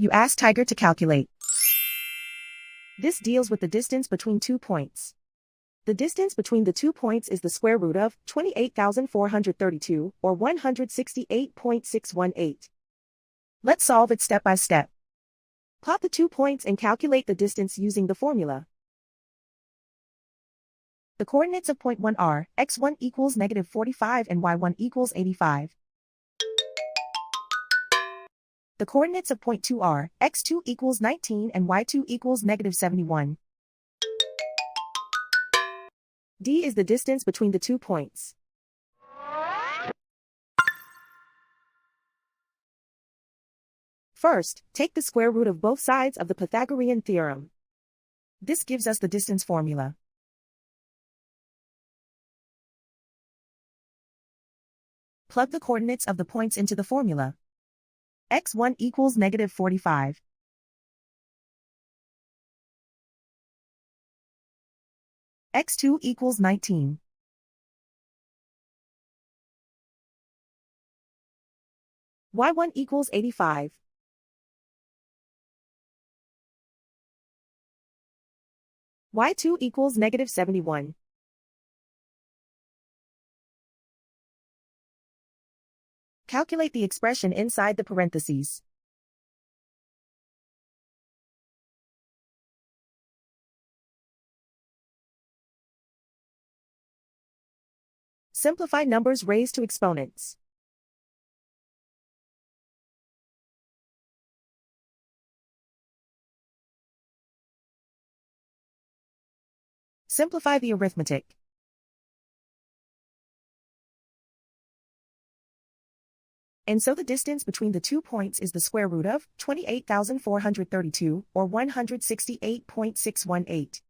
You ask Tiger to calculate. This deals with the distance between 2 points. The distance between the 2 points is the square root of 28,432, or 168.618. Let's solve it step by step. Plot the 2 points and calculate the distance using the formula. The coordinates of point 1 are x1 equals -45 and y1 equals 85. The coordinates of point 2 are x2 equals 19 and y2 equals -71. D is the distance between the 2 points. First, take the square root of both sides of the Pythagorean theorem. This gives us the distance formula. Plug the coordinates of the points into the formula. x1 equals -45. x2 equals 19. y1 equals 85. y2 equals -71. Calculate the expression inside the parentheses. Simplify numbers raised to exponents. Simplify the arithmetic. And so the distance between the 2 points is the square root of 28,432, or 168.618.